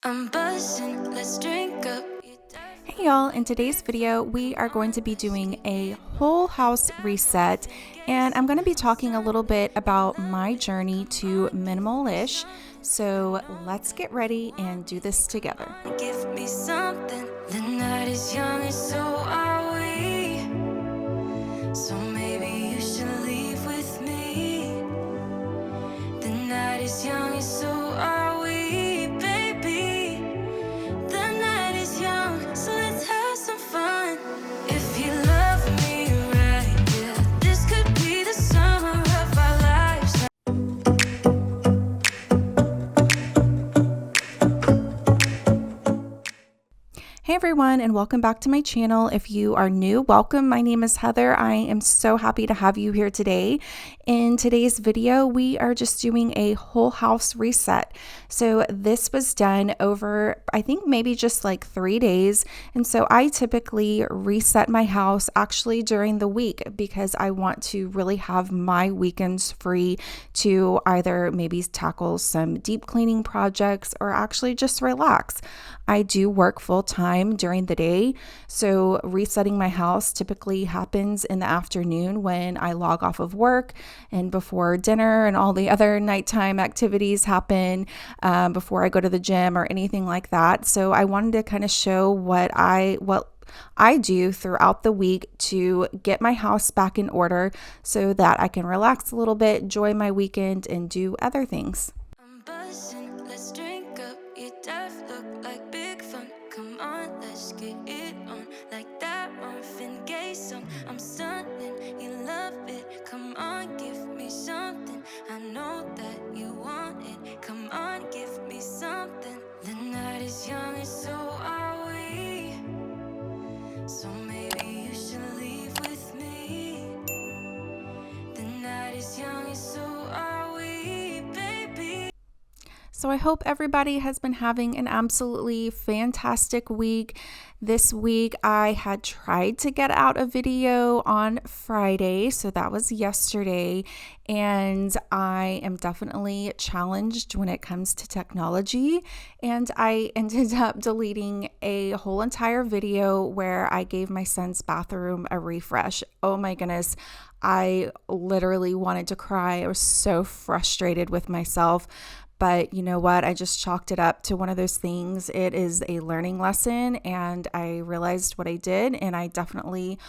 I'm buzzing, let's drink up. Hey y'all, in today's video, we are going to be doing a whole house reset, and I'm going to be talking a little bit about my journey to minimalish. So let's get ready and do this together. Give me something. The night is young and so are we. So maybe you should leave with me. The night is young and so are we, baby. The night is young, so let's have some fun. If you love me right, yeah, this could be the summer of our lives. Hey everyone, and welcome back to my channel. If you are new, welcome. My name is Heather. I am so happy to have you here today. In today's video, we are just doing a whole house reset. So this was done over, I think maybe just like 3 days. And so I typically reset my house actually during the week because I want to really have my weekends free to either maybe tackle some deep cleaning projects or actually just relax. I do work full time during the day, so resetting my house typically happens in the afternoon when I log off of work and before dinner and all the other nighttime activities happen, before I go to the gym or anything like that. So I wanted to kind of show what I do throughout the week to get my house back in order so that I can relax a little bit, enjoy my weekend, and do other things. I'm buzzing, let's drink up. Your death look like big fun. Come on, let's get it on. Like that Marvin Gaye song. I'm stunning, you love it. Come on, give me something. I know that you want it. Come on, give me something. The night is young and so are we. So maybe you should leave with me. The night is young and so are we, baby. So I hope everybody has been having an absolutely fantastic week. This week I had tried to get out a video on Friday, so that was yesterday, and I am definitely challenged when it comes to technology, and I ended up deleting a whole entire video where I gave my son's bathroom a refresh. Oh my goodness. I literally wanted to cry. I was so frustrated with myself. But you know what? I just chalked it up to one of those things. It is a learning lesson, and I realized what I did, and I definitely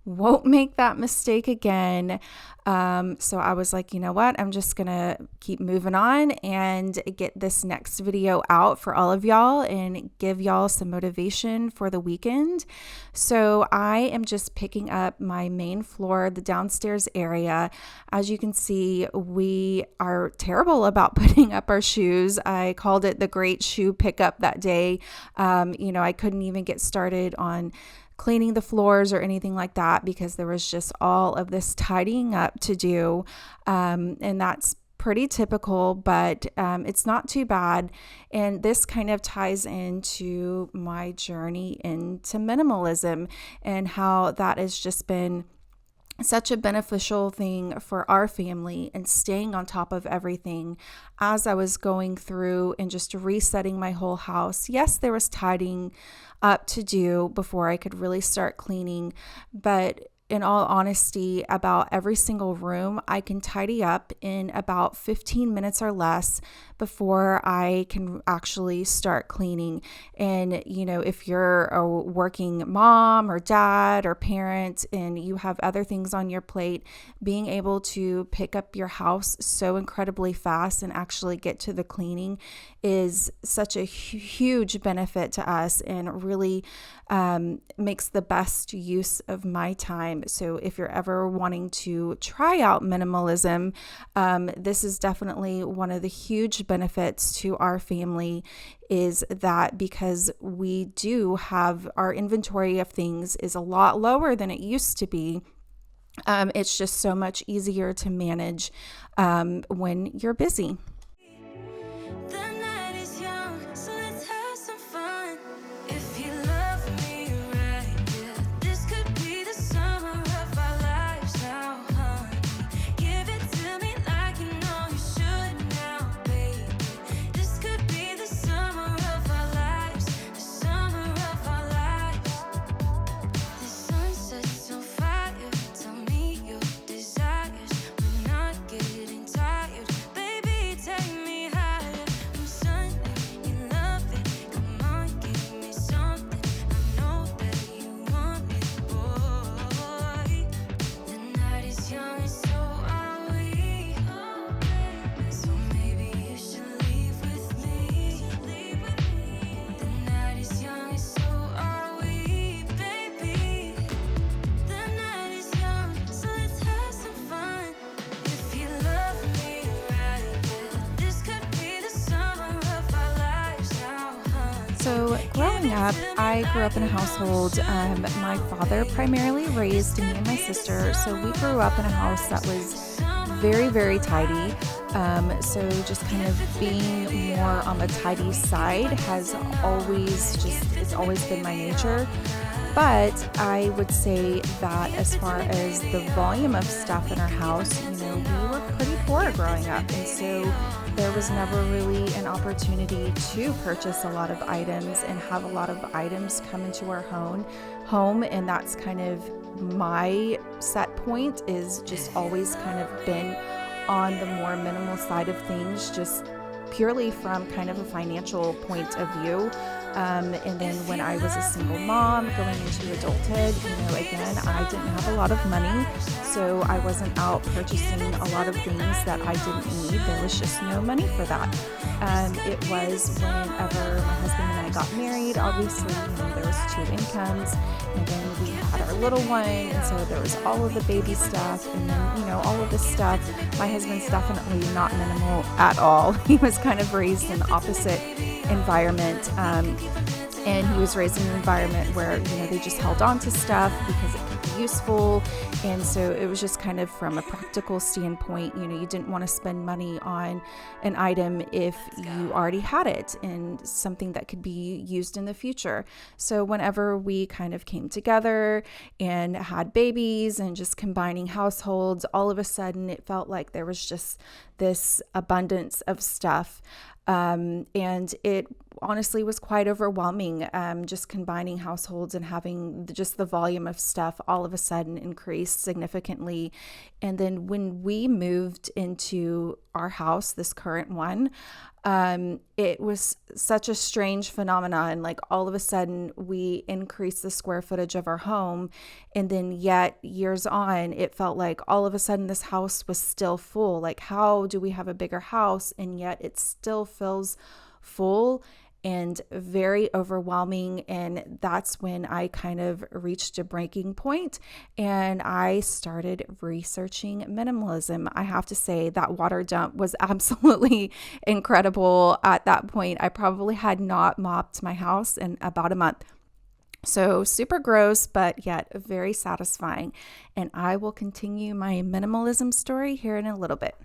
won't make that mistake again. So I was like, you know what? I'm just going to keep moving on and get this next video out for all of y'all and give y'all some motivation for the weekend. So I am just picking up my main floor, the downstairs area. As you can see, we are terrible about putting up our shoes. I called it the great shoe pickup that day. I couldn't even get started on cleaning the floors or anything like that because there was just all of this tidying up to do. And that's pretty typical, but it's not too bad. And this kind of ties into my journey into minimalism and how that has just been such a beneficial thing for our family and staying on top of everything as I was going through and just resetting my whole house. Yes, there was tidying up to do before I could really start cleaning, but in all honesty, about every single room I can tidy up in about 15 minutes or less before I can actually start cleaning. And, if you're a working mom or dad or parent and you have other things on your plate, being able to pick up your house so incredibly fast and actually get to the cleaning is such a huge benefit to us and really makes the best use of my time. So if you're ever wanting to try out minimalism, this is definitely one of the huge benefits to our family, is that because we do have our inventory of things is a lot lower than it used to be. It's just so much easier to manage when you're busy. The night is young, so let's have some fun. If you love me right, yeah, this could be the summer of our lives now, honey. Give it to me like you know you should now, baby. This could be the summer of our So growing up, I grew up in a household. My father primarily raised me and my sister. So we grew up in a house that was very, very tidy. So just kind of being more on the tidy side it's always been my nature. But I would say that as far as the volume of stuff in our house, we were pretty poor growing up. And so there was never really an opportunity to purchase a lot of items and have a lot of items come into our home. And that's kind of my set point, is just always kind of been on the more minimal side of things, just purely from kind of a financial point of view. And then when I was a single mom going into adulthood, again, I didn't have a lot of money, so I wasn't out purchasing a lot of things that I didn't need. There was just no money for that. It was whenever my husband and I got married, obviously, there was 2 incomes, and then we had our little one, and so there was all of the baby stuff, and then, all of this stuff. My husband's definitely not minimal at all. He was kind of raised in the opposite environment, and he was raised in an environment where they just held on to stuff because it could be useful. And so it was just kind of from a practical standpoint, you didn't want to spend money on an item if you already had it and something that could be used in the future. So whenever we kind of came together and had babies and just combining households, all of a sudden it felt like there was just this abundance of stuff. And it honestly was quite overwhelming, just combining households and having just the volume of stuff all of a sudden increased significantly. And then when we moved into our house, this current one, it was such a strange phenomenon. Like all of a sudden we increased the square footage of our home. And then yet years on, it felt like all of a sudden this house was still full. Like, how do we have a bigger house and yet it still feels full and very overwhelming? And that's when I kind of reached a breaking point and I started researching minimalism. I have to say that water dump was absolutely incredible. At that point, I probably had not mopped my house in about a month. So super gross, but yet very satisfying. And I will continue my minimalism story here in a little bit.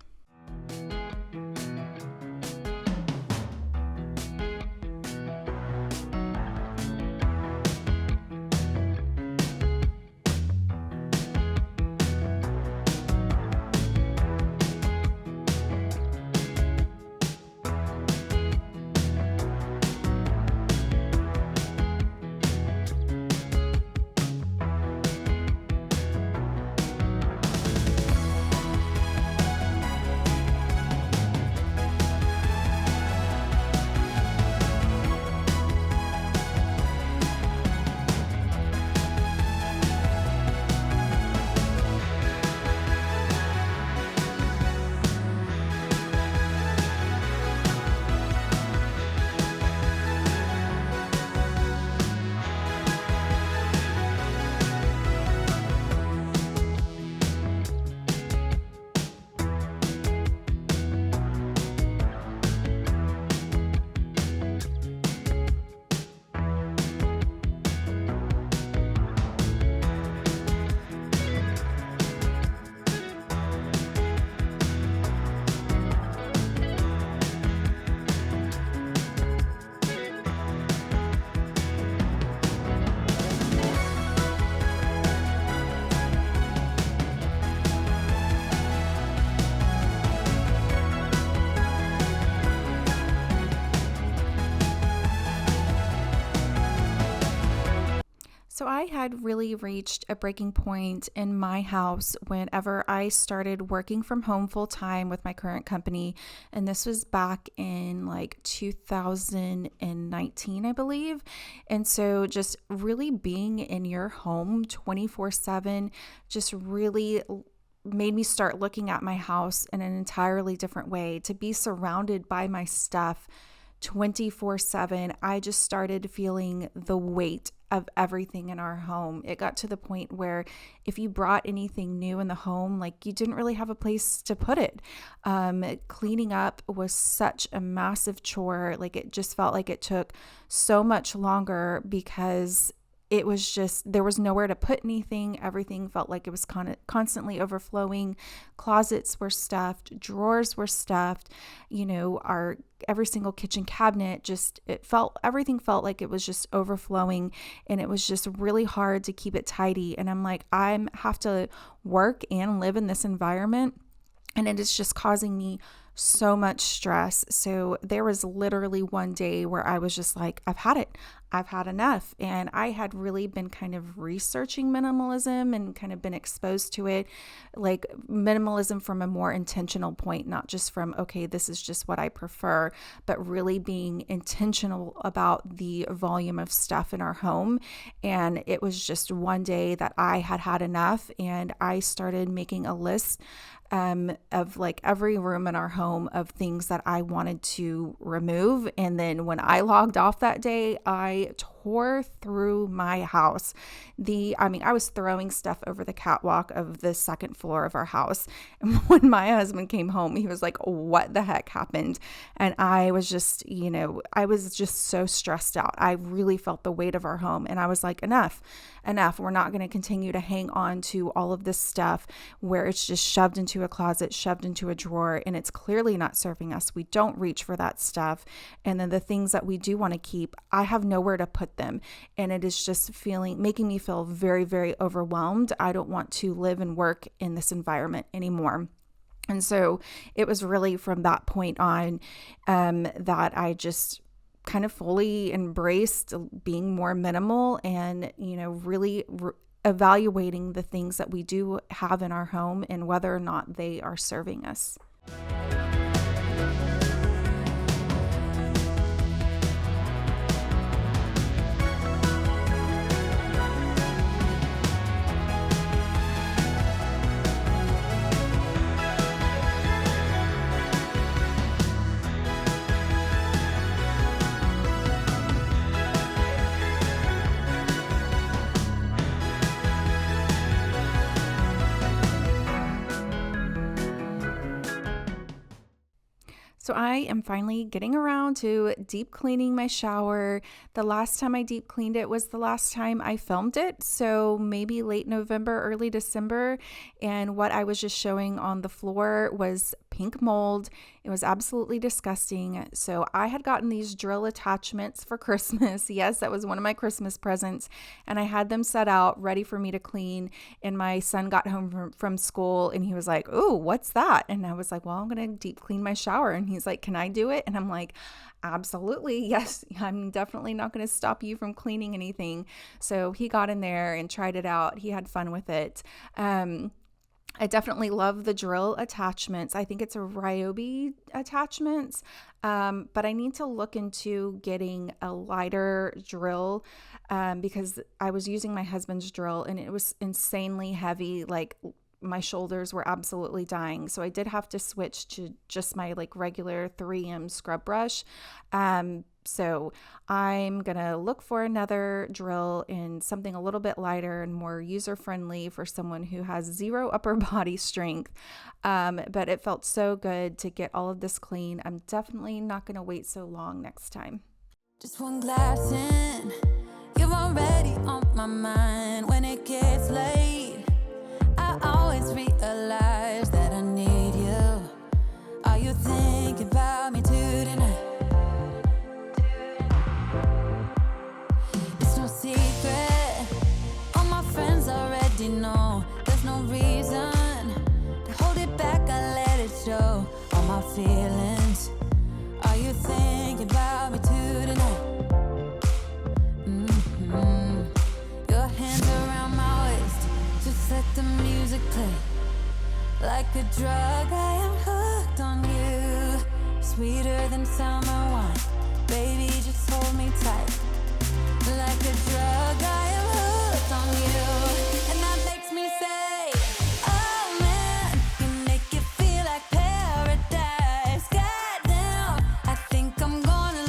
So I had really reached a breaking point in my house whenever I started working from home full time with my current company. And this was back in like 2019, I believe. And so just really being in your home 24/7 just really made me start looking at my house in an entirely different way. To be surrounded by my stuff 24/7. I just started feeling the weight of everything in our home. It got to the point where if you brought anything new in the home, like you didn't really have a place to put it. Cleaning up was such a massive chore. Like it just felt like it took so much longer because it was just, there was nowhere to put anything. Everything felt like it was constantly overflowing. Closets were stuffed, drawers were stuffed, our every single kitchen cabinet, everything felt like it was just overflowing, and it was just really hard to keep it tidy. And I'm like, I have to work and live in this environment, and it is just causing me so much stress. So there was literally one day where I was just like, I've had it. I've had enough. And I had really been kind of researching minimalism and kind of been exposed to it, like minimalism from a more intentional point, not just from, okay, this is just what I prefer, but really being intentional about the volume of stuff in our home. And it was just one day that I had had enough, and I started making a list of like every room in our home of things that I wanted to remove. And then when I logged off that day, I tore through my house. I was throwing stuff over the catwalk of the second floor of our house. And when my husband came home, he was like, what the heck happened? And I was just, I was just so stressed out. I really felt the weight of our home. And I was like, enough. We're not going to continue to hang on to all of this stuff where it's just shoved into a closet, shoved into a drawer, and it's clearly not serving us. We don't reach for that stuff. And then the things that we do want to keep, I have nowhere to put them. And it is just making me feel very, very overwhelmed. I don't want to live and work in this environment anymore. And so it was really from that point on that I just kind of fully embraced being more minimal and, really evaluating the things that we do have in our home and whether or not they are serving us. So I am finally getting around to deep cleaning my shower. The last time I deep cleaned it was the last time I filmed it. So maybe late November, early December. And what I was just showing on the floor was pink mold. It was absolutely disgusting. So I had gotten these drill attachments for Christmas. Yes, that was one of my Christmas presents. And I had them set out ready for me to clean. And my son got home from school and he was like, "Oh, what's that?" And I was like, "Well, I'm going to deep clean my shower." And he's like, "Can I do it?" And I'm like, "Absolutely. Yes, I'm definitely not going to stop you from cleaning anything." So he got in there and tried it out. He had fun with it. I definitely love the drill attachments. I think it's a Ryobi attachments, but I need to look into getting a lighter drill because I was using my husband's drill and it was insanely heavy. Like my shoulders were absolutely dying. So I did have to switch to just my like regular 3M scrub brush. So I'm going to look for another drill in something a little bit lighter and more user-friendly for someone who has zero upper body strength. But it felt so good to get all of this clean. I'm definitely not going to wait so long next time. Just one glass in, you're already on my mind. When it gets late, I always realize that I need you. Are you thinking about me too tonight? It's no secret, all my friends already know. There's no reason to hold it back, I let it show. All my feelings, are you thinking about me too tonight? Your hands around my waist, just let the music play. Like a drug, I am hooked on you. Sweeter than summer wine, baby, just hold me tight. Like a drug, I am hooked on you. And that makes me say, oh man, you make it feel like paradise. Goddamn, I think I'm gonna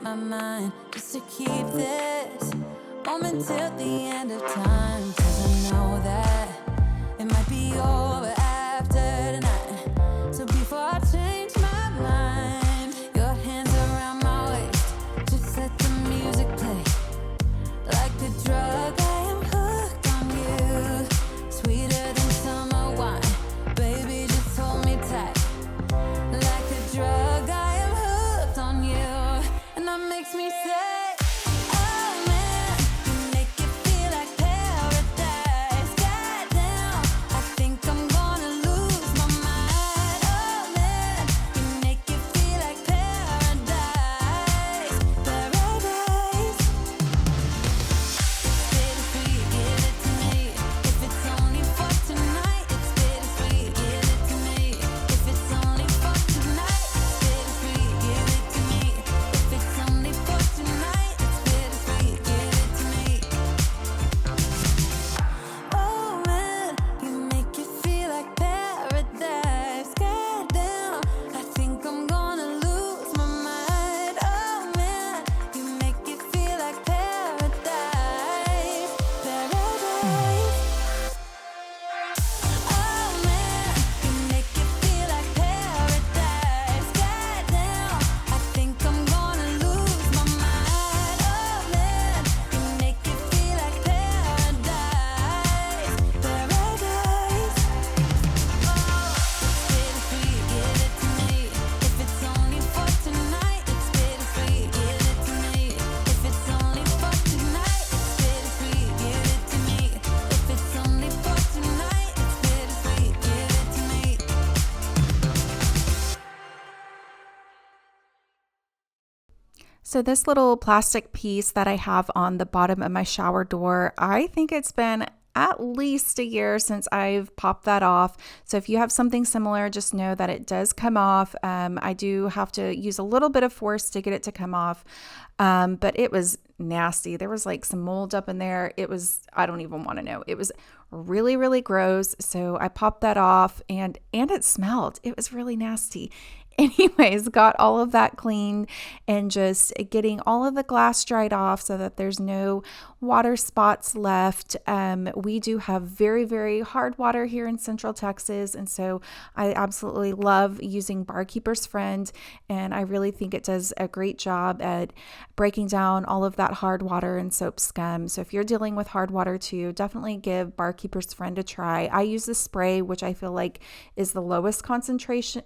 my mind just to keep this moment till the end of time. 'Cause I know that it might be over after tonight. So before I change my mind, your hands around my waist, just let the music play. Like a drug, I am hooked on you. Sweeter than summer wine, baby, just hold me tight. Like a drug, I am hooked on you. And that makes me say, oh man, you make it feel like paradise. Goddamn, I think I'm gonna lose my mind. Oh man, you make it feel like paradise. Paradise. Bittersweet, give it to me. If it's only for tonight, it's bittersweet, give it to me. If it's only for tonight, it's bittersweet, give it to me. If it's only for tonight, it's bittersweet, give it to me. Oh man, you make it feel like paradise. Goddamn, I think I'm gonna lose my mind. Oh man, you make it feel like paradise. Paradise. Oh man, you make it feel like paradise. Goddamn, I think I'm gonna lose my mind. Oh man, you make it feel like paradise. Paradise. Bittersweet, give it to me. If it's only for tonight, it's bittersweet, give it to me. If it's only for tonight, it's bittersweet, give it to me. If it's only for tonight, it's bittersweet, give it to me. So this little plastic piece that I have on the bottom of my shower door, I think it's been at least a year since I've popped that off. So if you have something similar, just know that it does come off. I do have to use a little bit of force to get it to come off. But it was nasty. There was like some mold up in there. I don't even want to know. It was really, really gross. So I popped that off and it smelled. It was really nasty. Anyways, got all of that cleaned and just getting all of the glass dried off so that there's no water spots left. We do have very, very hard water here in Central Texas. And so I absolutely love using Barkeeper's Friend. And I really think it does a great job at breaking down all of that hard water and soap scum. So if you're dealing with hard water too, definitely give Barkeeper's Friend a try. I use the spray, which I feel like is the lowest concentration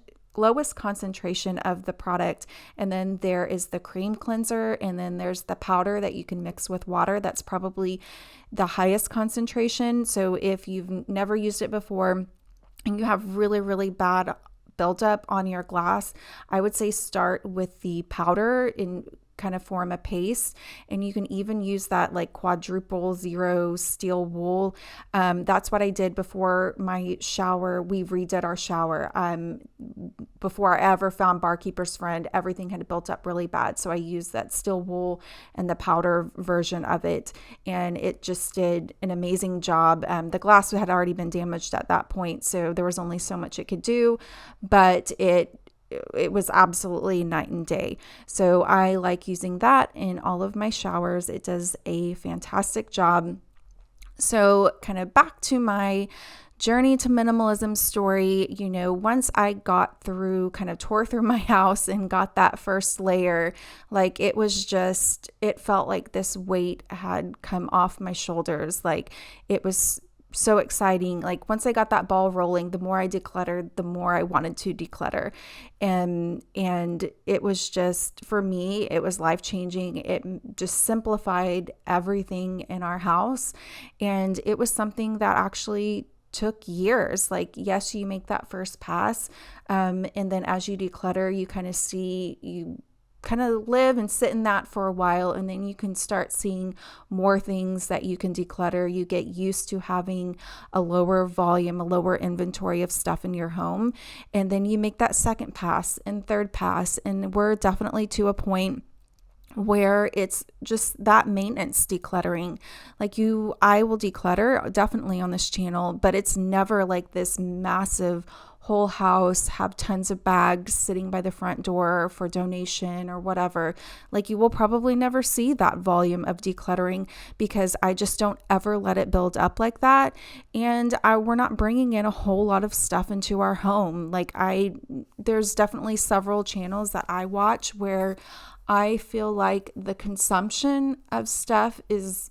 of the product, and then there is the cream cleanser, and then there's the powder that you can mix with water. That's probably the highest concentration. So if you've never used it before and you have really, really bad buildup on your glass, I would say start with the powder in kind of form a paste, and you can even use that like quadruple zero steel wool. That's what I did before my shower. We redid our shower. Before I ever found Barkeeper's Friend, everything had built up really bad. So I used that steel wool and the powder version of it, and it just did an amazing job. The glass had already been damaged at that point, so there was only so much it could do, but it was absolutely night and day. So I like using that in all of my showers. It does a fantastic job. So kind of back to my journey to minimalism story, once I got through, kind of tore through my house and got that first layer, like it felt like this weight had come off my shoulders. Like it was so exciting. Like once I got that ball rolling, the more I decluttered, the more I wanted to declutter. And it was just, for me, it was life-changing. It just simplified everything in our house. And it was something that actually took years. Like, yes, you make that first pass. And then as you declutter, you kind of live and sit in that for a while, and then you can start seeing more things that you can declutter. You get used to having a lower volume, a lower inventory of stuff in your home, and then you make that second pass and third pass, and we're definitely to a point where it's just that maintenance decluttering. Like I will declutter definitely on this channel, but it's never like this massive whole house, have tons of bags sitting by the front door for donation or whatever. Like, you will probably never see that volume of decluttering because I just don't ever let it build up like that. And we're not bringing in a whole lot of stuff into our home. There's definitely several channels that I watch where I feel like the consumption of stuff is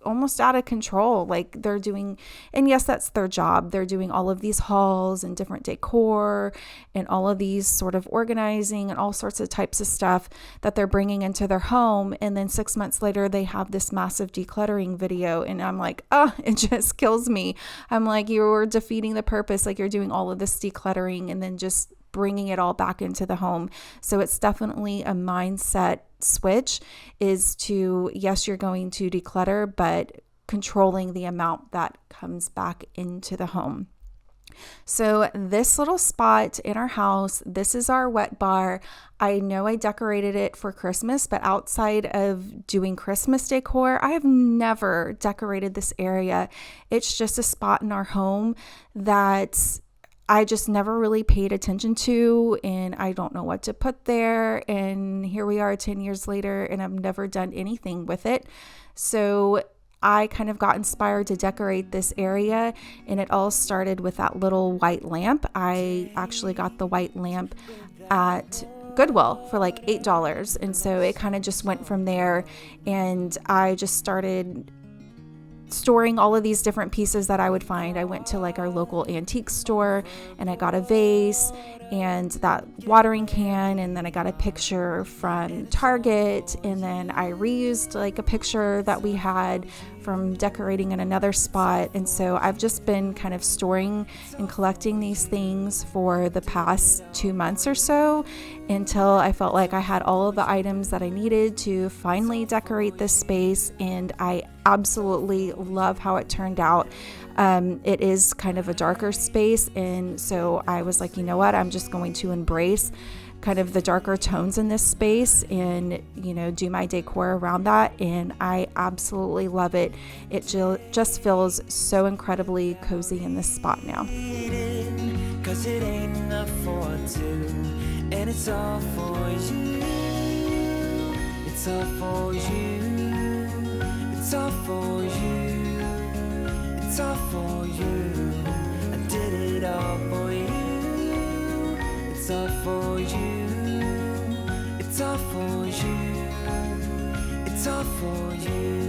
almost out of control. Like, they're doing, and yes, that's their job. They're doing all of these hauls and different decor and all of these sort of organizing and all sorts of types of stuff that they're bringing into their home. And then 6 months later, they have this massive decluttering video. And I'm like, oh, it just kills me. I'm like, you're defeating the purpose. Like, you're doing all of this decluttering and then just bringing it all back into the home. So it's definitely a mindset switch, is to, yes, you're going to declutter, but controlling the amount that comes back into the home. So this little spot in our house, this is our wet bar. I know I decorated it for Christmas, but outside of doing Christmas decor, I have never decorated this area. It's just a spot in our home that I just never really paid attention to, and I don't know what to put there. And here we are 10 years later, and I've never done anything with it. So I kind of got inspired to decorate this area, and it all started with that little white lamp. I actually got the white lamp at Goodwill for like $8. And so it kind of just went from there, and I just started storing all of these different pieces that I would find. I went to like our local antique store and I got a vase and that watering can, and then I got a picture from Target, and then I reused like a picture that we had from decorating in another spot. And so I've just been kind of storing and collecting these things for the past 2 months or so, until I felt like I had all of the items that I needed to finally decorate this space. And I absolutely love how it turned out. It is kind of a darker space, and so I was like, you know what, I'm just going to embrace kind of the darker tones in this space and, you know, do my decor around that. And I absolutely love it. It just feels so incredibly cozy in this spot now. 'Cause it ain't enough for two, and it's all for you. It's all for you. It's all for you. It's all for you. I did it all for you. It's all for you. It's all for you. It's all for you.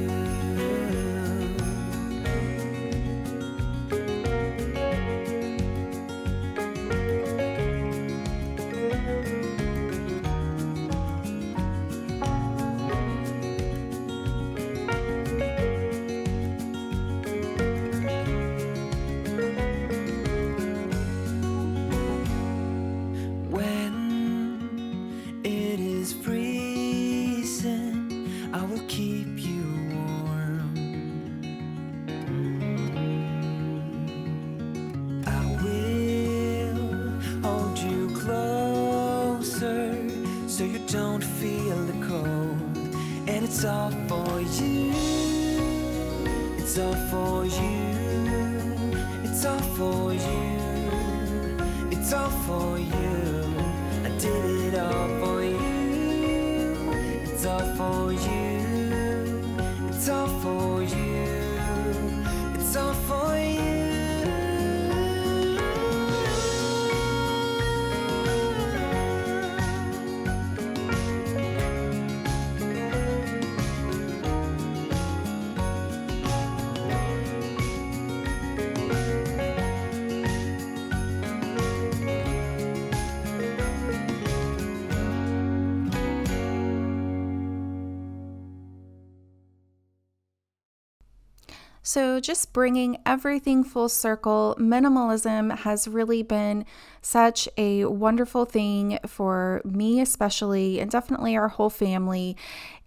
Don't feel the cold, and it's all for you. It's all for you. It's all for you. It's all for you. I did it all for you. It's all for you. It's all for you. It's all for you. So just bringing everything full circle, minimalism has really been such a wonderful thing for me especially, and definitely our whole family.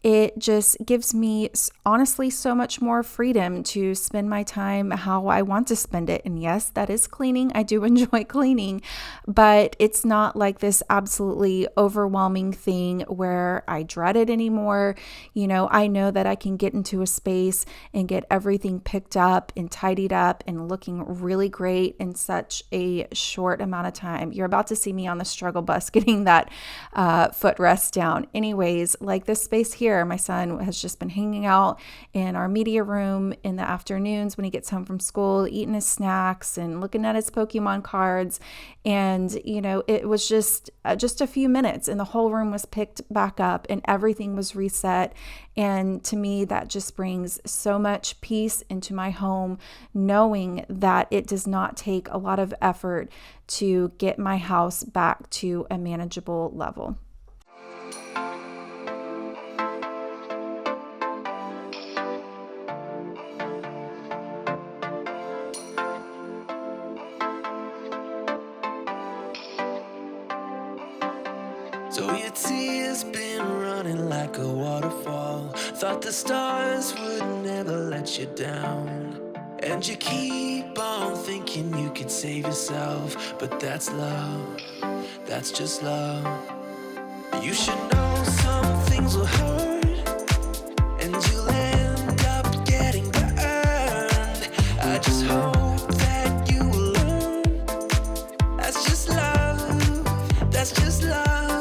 it just gives me honestly so much more freedom to spend my time how I want to spend it. And yes, that is cleaning. I do enjoy cleaning, but it's not like this absolutely overwhelming thing where I dread it anymore. I know that I can get into a space and get everything picked up and tidied up and looking really great in such a short amount of time. You're about to see me on the struggle bus getting that footrest down. Anyways, like this space here, my son has just been hanging out in our media room in the afternoons when he gets home from school, eating his snacks and looking at his Pokemon cards. And, it was just a few minutes and the whole room was picked back up and everything was reset. And to me, that just brings so much peace into my home, knowing that it does not take a lot of effort to get my house back to a manageable level. So your tears been running like a waterfall. Thought the stars would never let you down. And you keep on thinking you can save yourself. But that's love, that's just love. You should know some things will hurt, and you'll end up getting burned. I just hope that you will learn. That's just love, that's just love.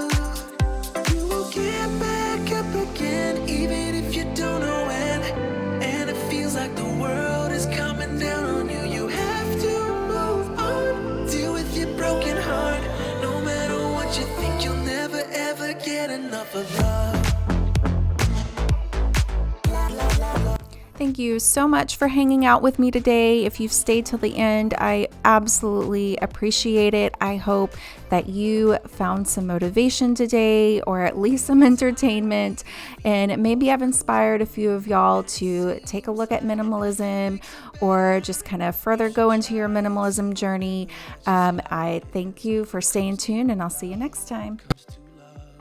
Get back up again, even if you don't know when. And it feels like the world is coming down on you. You have to move on, deal with your broken heart. No matter what you think, you'll never ever get enough of love. Thank you so much for hanging out with me today. If you've stayed till the end, I absolutely appreciate it. I hope that you found some motivation today, or at least some entertainment, and maybe I've inspired a few of y'all to take a look at minimalism or just kind of further go into your minimalism journey. I thank you for staying tuned, and I'll see you next time.